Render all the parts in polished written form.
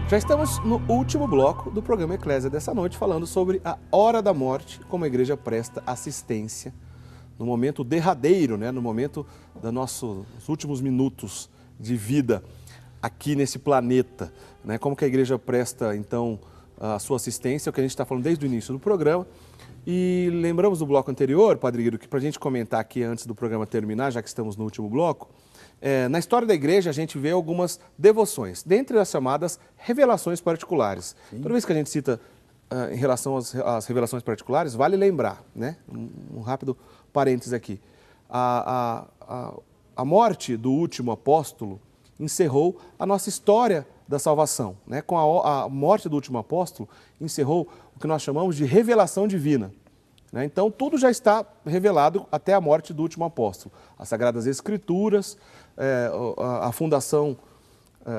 Já estamos no último bloco do programa Eclésia dessa noite, falando sobre a hora da morte, como a igreja presta assistência no momento derradeiro, no momento dos nossos últimos minutos de vida aqui nesse planeta. Como que a igreja presta, então, a sua assistência, é o que a gente está falando desde o início do programa. E lembramos do bloco anterior, Padre Guido, que para a gente comentar aqui antes do programa terminar, já que estamos no último bloco, na história da igreja a gente vê algumas devoções, dentre as chamadas revelações particulares. Sim. Toda vez que a gente cita em relação às revelações particulares, vale lembrar, um rápido parênteses aqui, a morte do último apóstolo encerrou a nossa história da salvação. Com a morte do último apóstolo, encerrou o que nós chamamos de revelação divina. Então, tudo já está revelado até a morte do último apóstolo. As Sagradas Escrituras, a fundação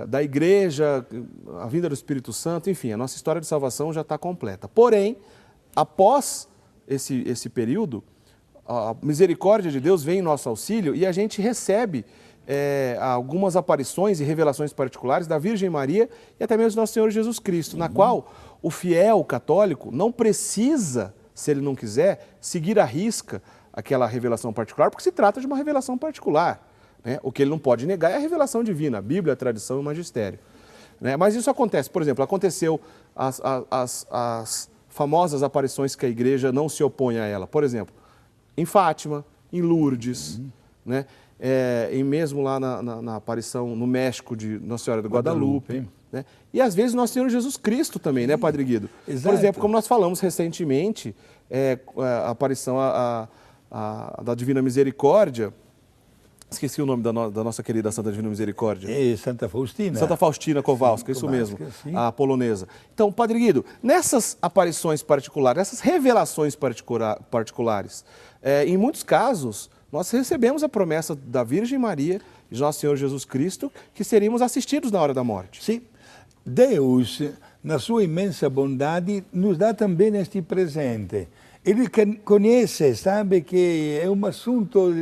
da igreja, a vinda do Espírito Santo, enfim, a nossa história de salvação já está completa. Porém, após esse período, a misericórdia de Deus vem em nosso auxílio e a gente recebe algumas aparições e revelações particulares da Virgem Maria e até mesmo do nosso Senhor Jesus Cristo, na qual o fiel católico não precisa, se ele não quiser, seguir à risca aquela revelação particular, porque se trata de uma revelação particular. O que ele não pode negar é a revelação divina, a Bíblia, a tradição e o magistério. Mas isso acontece, por exemplo, aconteceu as famosas aparições que a igreja não se opõe a ela. Por exemplo, em Fátima, em Lourdes, e mesmo lá na aparição no México de Nossa Senhora do Guadalupe. E às vezes Nosso Senhor Jesus Cristo também, Padre Guido? Exato. Por exemplo, como nós falamos recentemente, a aparição da Divina Misericórdia. Esqueci o nome da nossa querida Santa Divina Misericórdia. Santa Faustina. Santa Faustina Kowalska, isso mesmo, sim. A polonesa. Então, Padre Guido, nessas aparições particulares, essas revelações particulares, em muitos casos, nós recebemos a promessa da Virgem Maria e de Nosso Senhor Jesus Cristo que seríamos assistidos na hora da morte. Sim. Deus, na sua imensa bondade, nos dá também este presente. Ele conhece, sabe que é um assunto,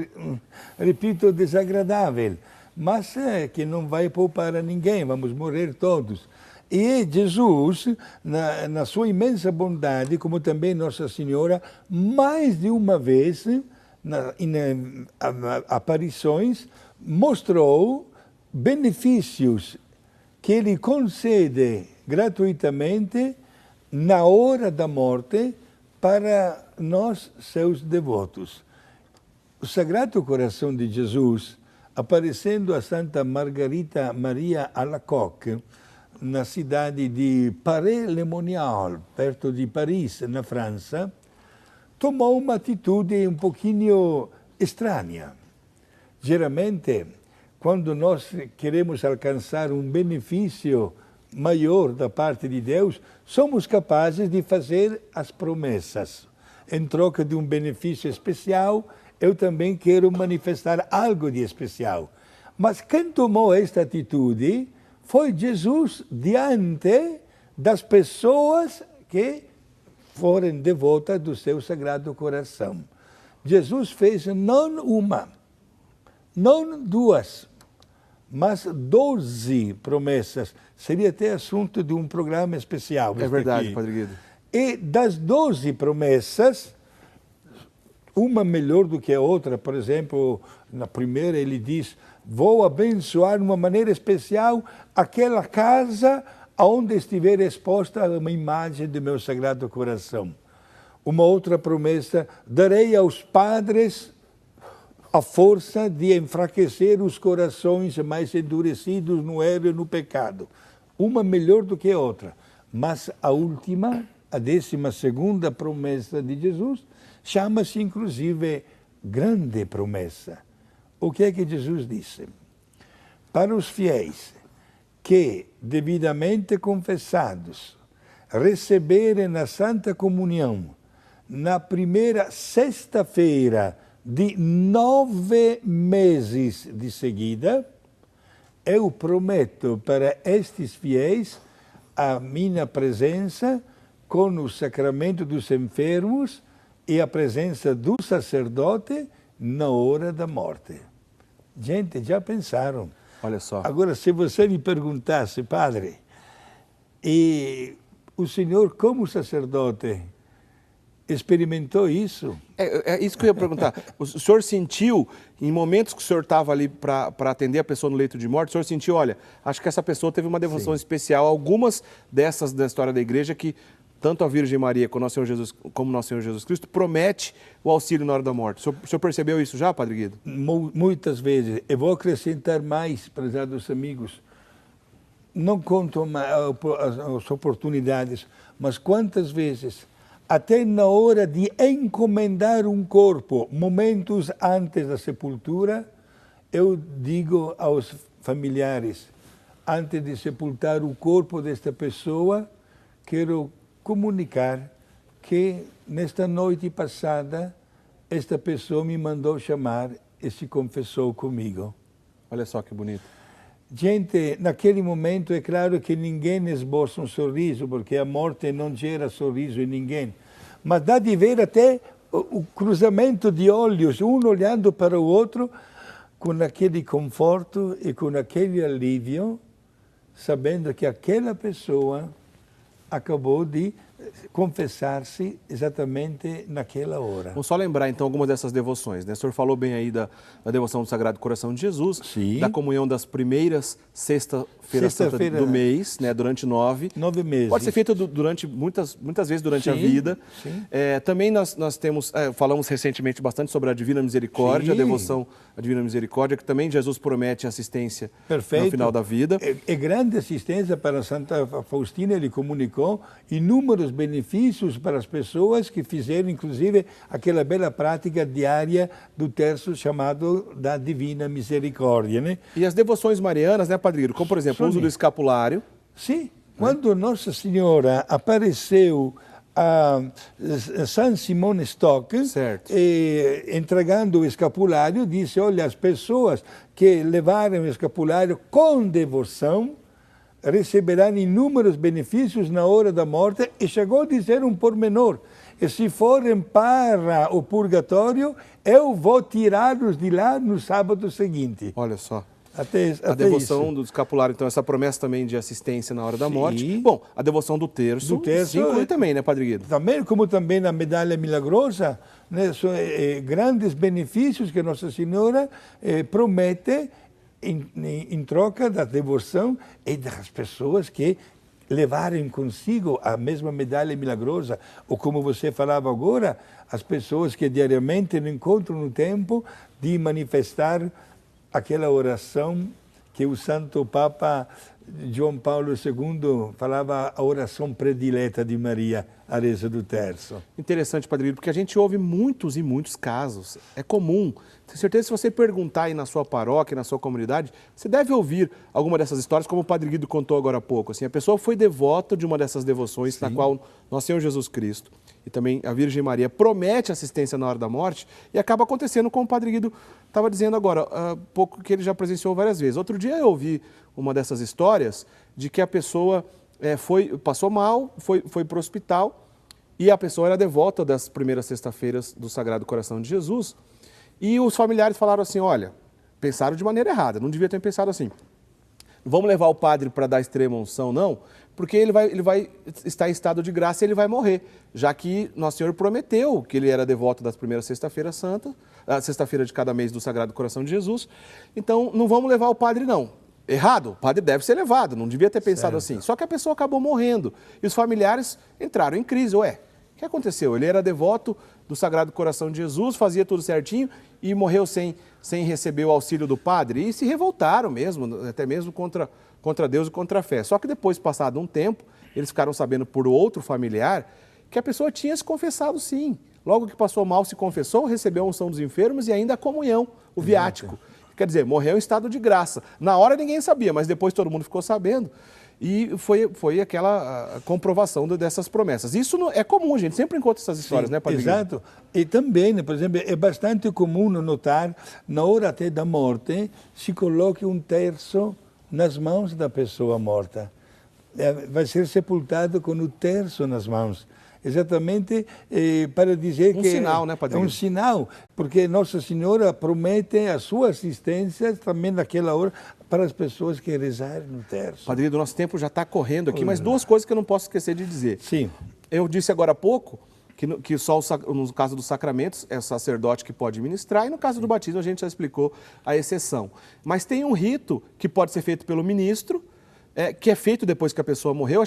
repito, desagradável, mas que não vai poupar a ninguém, vamos morrer todos. E Jesus, na sua imensa bondade, como também Nossa Senhora, mais de uma vez, em aparições, mostrou benefícios que Ele concede gratuitamente na hora da morte, para nós, seus devotos. O Sagrado Coração de Jesus, aparecendo a Santa Margarita Maria Alacoque, na cidade de Paray-le-Monial, perto de Paris, na França, tomou uma atitude um pouquinho estranha. Geralmente, quando nós queremos alcançar um benefício maior da parte de Deus, somos capazes de fazer as promessas. Em troca de um benefício especial, eu também quero manifestar algo de especial. Mas quem tomou esta atitude foi Jesus diante das pessoas que foram devotas do seu Sagrado Coração. Jesus fez não uma, não duas, mas 12 promessas. Seria até assunto de um programa especial. É verdade, Padre Guido. E das 12 promessas, uma melhor do que a outra. Por exemplo, na primeira ele diz: vou abençoar de uma maneira especial aquela casa onde estiver exposta uma imagem do meu Sagrado Coração. Uma outra promessa: darei aos padres a força de enfraquecer os corações mais endurecidos no erro e no pecado. Uma melhor do que a outra. Mas a última, a 12ª promessa de Jesus, chama-se inclusive grande promessa. O que é que Jesus disse? Para os fiéis que, devidamente confessados, receberem a Santa Comunhão na primeira sexta-feira de 9 meses de seguida, eu prometo para estes fiéis a minha presença com o sacramento dos enfermos e a presença do sacerdote na hora da morte. Gente, já pensaram? Olha só. Agora, se você me perguntasse, padre, E o senhor, como sacerdote, experimentou isso? É isso que eu ia perguntar. O senhor sentiu, em momentos que o senhor estava ali para atender a pessoa no leito de morte, o senhor sentiu, olha, acho que essa pessoa teve uma devoção especial. Algumas dessas da história da igreja que tanto a Virgem Maria como nosso Senhor Jesus Cristo promete o auxílio na hora da morte. O senhor percebeu isso já, Padre Guido? Muitas vezes. Eu vou acrescentar mais, prezados amigos. Não conto as oportunidades, mas quantas vezes, até na hora de encomendar um corpo, momentos antes da sepultura, eu digo aos familiares, antes de sepultar o corpo desta pessoa, quero comunicar que nesta noite passada, esta pessoa me mandou chamar e se confessou comigo. Olha só que bonito. Gente, naquele momento é claro que ninguém esboça um sorriso, porque a morte não gera sorriso em ninguém. Mas dá de ver até o cruzamento de olhos, um olhando para o outro, com aquele conforto e com aquele alívio, sabendo que aquela pessoa acabou de confessar-se exatamente naquela hora. Vamos só lembrar, então, algumas dessas devoções, né? O senhor falou bem aí da devoção do Sagrado Coração de Jesus, Sim. Da comunhão das primeiras sexta-feiras Santa do mês, né? Durante 9 meses. Pode ser feito durante muitas vezes durante a vida. Sim. Também nós temos, falamos recentemente bastante sobre a Divina Misericórdia, a devoção à Divina Misericórdia, que também Jesus promete assistência no final da vida. É grande assistência para Santa Faustina, ele comunicou inúmeros benefícios para as pessoas que fizeram, inclusive, aquela bela prática diária do terço chamado da Divina Misericórdia, né? E as devoções marianas, né, Padre Guido? Como, por exemplo, o uso do escapulário. Sim, quando Nossa Senhora apareceu a San Simone Stock, entregando o escapulário, disse, olha, as pessoas que levaram o escapulário com devoção receberão inúmeros benefícios na hora da morte, e chegou a dizer um pormenor, e se forem para o purgatório, eu vou tirá-los de lá no sábado seguinte. Olha só. Até a devoção do escapulário, então, essa promessa também de assistência na hora da morte. Bom, a devoção do terço se inclui também, né, Padre Guido? Também, como também na medalha milagrosa, né, são grandes benefícios que Nossa Senhora promete em troca da devoção e das pessoas que levarem consigo a mesma medalha milagrosa. Ou como você falava agora, as pessoas que diariamente não encontram o tempo de manifestar aquela oração que o Santo Papa João Paulo II falava, a oração predileta de Maria, a reza do terço. Interessante, Padre Guido, porque a gente ouve muitos e muitos casos. É comum. Tenho certeza que se você perguntar aí na sua paróquia, na sua comunidade, você deve ouvir alguma dessas histórias, como o Padre Guido contou agora há pouco. Assim, a pessoa foi devota de uma dessas devoções, na qual nosso Senhor Jesus Cristo e também a Virgem Maria promete assistência na hora da morte, e acaba acontecendo como o Padre Guido estava dizendo agora, pouco que ele já presenciou várias vezes. Outro dia eu ouvi uma dessas histórias de que a pessoa passou mal, foi para o hospital, e a pessoa era devota das primeiras sexta-feiras do Sagrado Coração de Jesus, e os familiares falaram assim, olha, pensaram de maneira errada, não devia ter pensado assim. Não vamos levar o padre para dar extrema unção, não, porque ele vai estar em estado de graça e ele vai morrer, já que Nosso Senhor prometeu que ele era devoto das primeiras sexta-feiras santas, a sexta-feira de cada mês do Sagrado Coração de Jesus, então não vamos levar o padre, não. Errado, o padre deve ser levado, não devia ter pensado assim. Só que a pessoa acabou morrendo e os familiares entraram em crise. Ué, o que aconteceu? Ele era devoto do Sagrado Coração de Jesus, fazia tudo certinho e morreu sem receber o auxílio do padre. E se revoltaram mesmo, até mesmo contra Deus e contra a fé. Só que depois, passado um tempo, eles ficaram sabendo por outro familiar que a pessoa tinha se confessado sim. Logo que passou mal, se confessou, recebeu a unção dos enfermos e ainda a comunhão, o viático. Quer dizer, morreu em estado de graça. Na hora ninguém sabia, mas depois todo mundo ficou sabendo. E foi aquela comprovação dessas promessas. Isso é comum, a gente sempre encontra essas histórias, né, Padre Guido? Exato. E também, por exemplo, é bastante comum notar, na hora até da morte, se coloque um terço nas mãos da pessoa morta. Vai ser sepultado com o terço nas mãos. Exatamente para dizer que... Um sinal, né, Padre? É um sinal, porque Nossa Senhora promete a sua assistência também naquela hora, para as pessoas que rezarem no terço. Padre, do nosso tempo já está correndo aqui, mas duas coisas que eu não posso esquecer de dizer. Sim. Eu disse agora há pouco que só no caso dos sacramentos é o sacerdote que pode ministrar, e no caso do batismo a gente já explicou a exceção. Mas tem um rito que pode ser feito pelo ministro, que é feito depois que a pessoa morreu,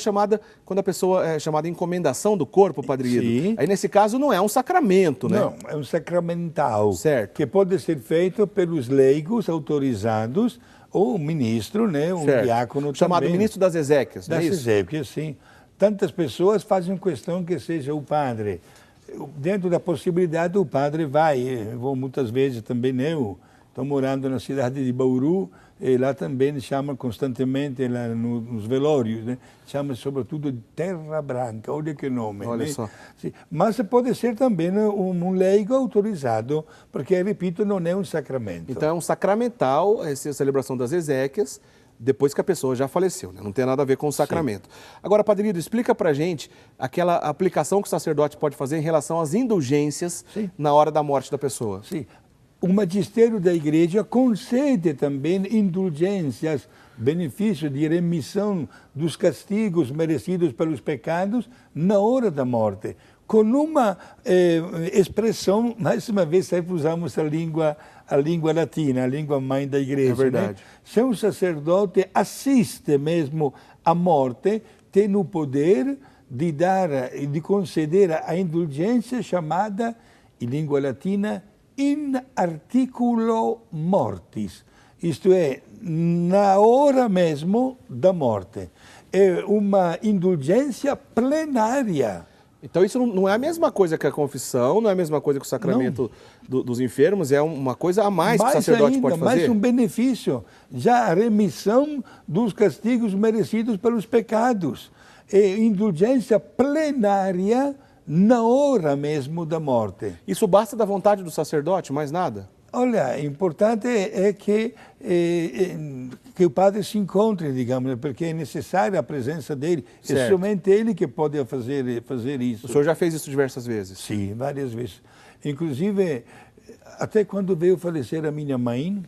quando a pessoa é chamada encomendação do corpo, Padre Guido. Sim. Aí nesse caso não é um sacramento, né? Não, é um sacramental. Certo. Que pode ser feito pelos leigos autorizados, ou o ministro, né, um Certo. diácono chamado também. ministro das Exéquias, não é Das isso? Exéquias, sim. Tantas pessoas fazem questão que seja o padre. Dentro da possibilidade, o padre vai. Eu vou muitas vezes também, eu estou morando na cidade de Bauru, e lá também chama constantemente, lá nos velórios, né? Chama sobretudo de Terra Branca, olha que nome. Olha né? só. Sim. Mas pode ser também um leigo autorizado, porque, repito, não é um sacramento. Então é um sacramental, essa celebração das Exéquias, depois que a pessoa já faleceu, né? Não tem nada a ver com o sacramento. Agora, Padre Guido, explica pra gente aquela aplicação que o sacerdote pode fazer em relação às indulgências na hora da morte da pessoa. Sim. O magistério da Igreja concede também indulgências, benefício de remissão dos castigos merecidos pelos pecados na hora da morte, com uma expressão, mais uma vez sempre usamos a língua latina, a língua mãe da Igreja. É verdade. Né? Se um sacerdote assiste mesmo à morte, tem o poder de conceder a indulgência chamada, em língua latina, in articulo mortis, isto é, na hora mesmo da morte. É uma indulgência plenária. Então isso não é a mesma coisa que a confissão, não é a mesma coisa que o sacramento dos enfermos, é uma coisa a mais que o sacerdote ainda, pode fazer? Mais um benefício, já a remissão dos castigos merecidos pelos pecados. É indulgência plenária na hora mesmo da morte. Isso basta da vontade do sacerdote, mais nada? Olha, importante é que o padre se encontre, digamos, porque é necessária a presença dele. Certo. É somente ele que pode fazer isso. O senhor já fez isso diversas vezes? Sim, várias vezes. Inclusive, até quando veio falecer a minha mãe,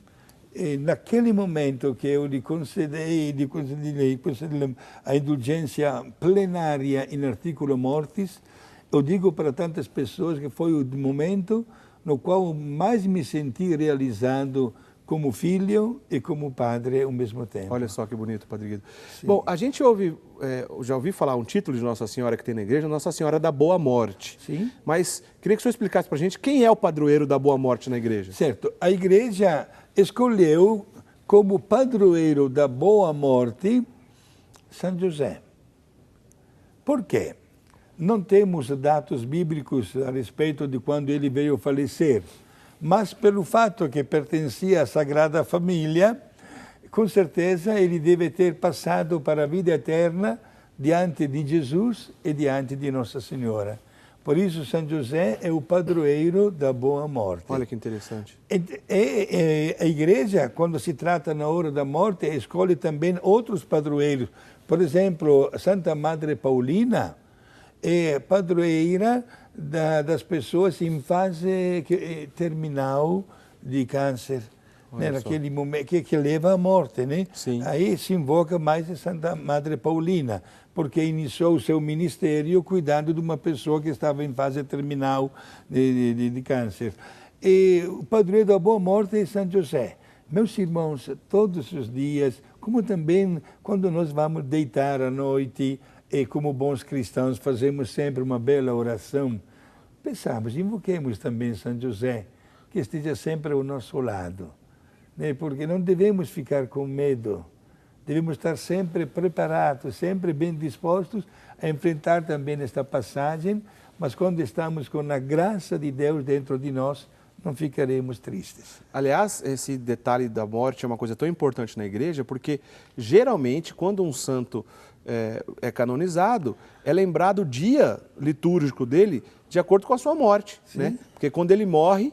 naquele momento que eu lhe concedi a indulgência plenária in articulo mortis, eu digo para tantas pessoas que foi o momento no qual mais me senti realizado como filho e como padre ao mesmo tempo. Olha só que bonito, Padre Guido. Sim. Bom, a gente já ouvi falar um título de Nossa Senhora que tem na igreja, Nossa Senhora da Boa Morte. Sim. Mas queria que o senhor explicasse para a gente quem é o padroeiro da Boa Morte na igreja. Certo. A igreja escolheu como padroeiro da Boa Morte São José. Por quê? Não temos dados bíblicos a respeito de quando ele veio falecer, mas pelo fato que pertencia à Sagrada Família, com certeza ele deve ter passado para a vida eterna diante de Jesus e diante de Nossa Senhora. Por isso, São José é o padroeiro da Boa Morte. Olha que interessante. A igreja, quando se trata na hora da morte, escolhe também outros padroeiros. Por exemplo, Santa Madre Paulina é padroeira das pessoas em fase terminal de câncer, né? Naquele momento que leva à morte, né? Sim. Aí se invoca mais a Santa Madre Paulina, porque iniciou o seu ministério cuidando de uma pessoa que estava em fase terminal de câncer. E o padroeiro da Boa Morte é São José. Meus irmãos, todos os dias, como também quando nós vamos deitar à noite, e como bons cristãos fazemos sempre uma bela oração, pensamos, invoquemos também São José, que esteja sempre ao nosso lado, né? Porque não devemos ficar com medo, devemos estar sempre preparados, sempre bem dispostos a enfrentar também esta passagem, mas quando estamos com a graça de Deus dentro de nós, não ficaremos tristes. Aliás, esse detalhe da morte é uma coisa tão importante na igreja, porque geralmente quando um santo é canonizado, é lembrado o dia litúrgico dele de acordo com a sua morte, né? Porque quando ele morre,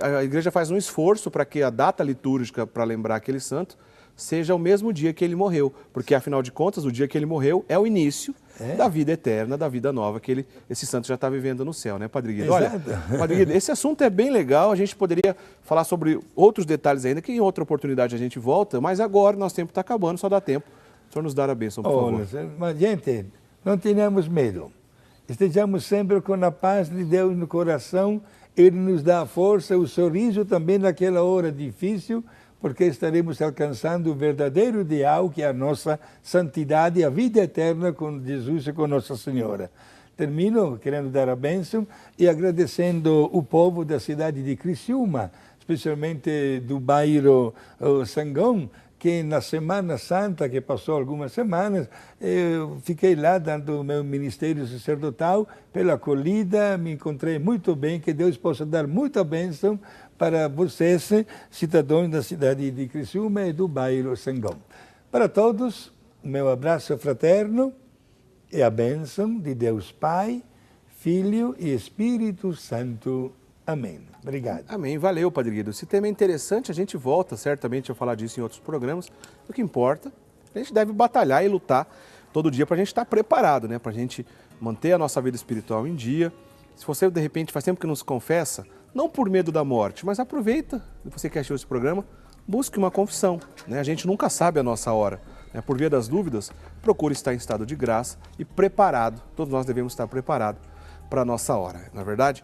a igreja faz um esforço para que a data litúrgica para lembrar aquele santo seja o mesmo dia que ele morreu, porque afinal de contas, o dia que ele morreu é o início da vida eterna, da vida nova que esse santo já está vivendo no céu, né, Padre Guido? Olha, Padre Guido, esse assunto é bem legal, a gente poderia falar sobre outros detalhes ainda, que em outra oportunidade a gente volta, mas agora nosso tempo está acabando, só dá tempo. O senhor nos dá a bênção, por favor. Mas, gente, não tenhamos medo. Estejamos sempre com a paz de Deus no coração. Ele nos dá a força, o sorriso também naquela hora difícil, porque estaremos alcançando o verdadeiro ideal, que é a nossa santidade, a vida eterna com Jesus e com Nossa Senhora. Termino querendo dar a bênção e agradecendo o povo da cidade de Criciúma, especialmente do bairro Sangão, que na Semana Santa, que passou algumas semanas, eu fiquei lá dando o meu ministério sacerdotal pela acolhida, me encontrei muito bem, que Deus possa dar muita bênção para vocês, cidadãos da cidade de Criciúma e do bairro Sangão. Para todos, o meu abraço fraterno e a bênção de Deus Pai, Filho e Espírito Santo. Amém. Obrigado. Amém. Valeu, Padre Guido. Esse tema é interessante, a gente volta certamente a falar disso em outros programas. O que importa, a gente deve batalhar e lutar todo dia para a gente estar preparado, né? Para a gente manter a nossa vida espiritual em dia. Se você, de repente, faz tempo que não se confessa, não por medo da morte, mas aproveita, você que assistiu esse programa, busque uma confissão, né? A gente nunca sabe a nossa hora, né? Por via das dúvidas, procure estar em estado de graça e preparado. Todos nós devemos estar preparados para a nossa hora, não é verdade?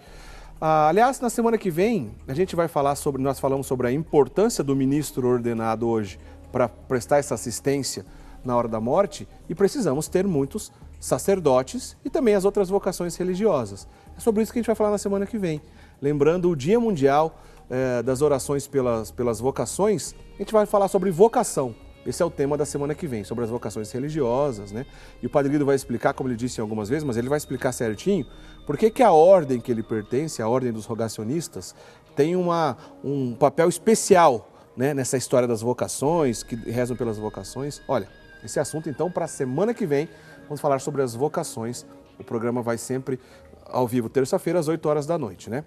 Aliás, na semana que vem, a gente vai falar sobre, nós falamos sobre a importância do ministro ordenado hoje para prestar essa assistência na hora da morte, e precisamos ter muitos sacerdotes e também as outras vocações religiosas. É sobre isso que a gente vai falar na semana que vem. Lembrando o Dia Mundial das Orações pelas Vocações, a gente vai falar sobre vocação. Esse é o tema da semana que vem, sobre as vocações religiosas, né? E o Padre Guido vai explicar, como ele disse algumas vezes, mas ele vai explicar certinho, por que a ordem que ele pertence, a ordem dos rogacionistas, tem um papel especial, né, nessa história das vocações, que rezam pelas vocações. Olha, esse assunto então para a semana que vem, vamos falar sobre as vocações. O programa vai sempre ao vivo, terça-feira, às 8 horas da noite, né?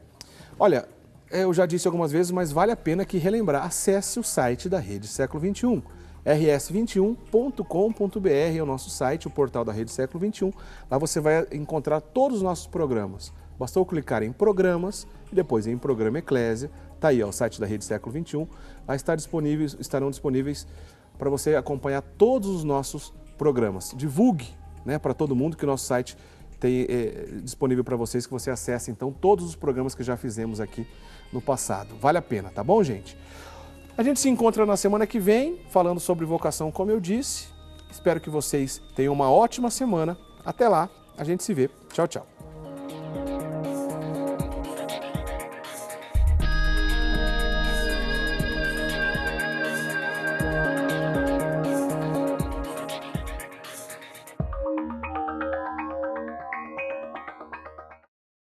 Olha, eu já disse algumas vezes, mas vale a pena aqui relembrar, acesse o site da Rede Século XXI. rs21.com.br é o nosso site, o portal da Rede Século XXI. Lá você vai encontrar todos os nossos programas. Bastou clicar em programas e depois em programa Eclésia. Está aí, ó, o site da Rede Século XXI. Lá estarão disponíveis para você acompanhar todos os nossos programas. Divulgue, né, para todo mundo que o nosso site tem disponível para vocês, que você acesse então todos os programas que já fizemos aqui no passado. Vale a pena, tá bom, gente? A gente se encontra na semana que vem, falando sobre vocação, como eu disse. Espero que vocês tenham uma ótima semana. Até lá, a gente se vê. Tchau, tchau.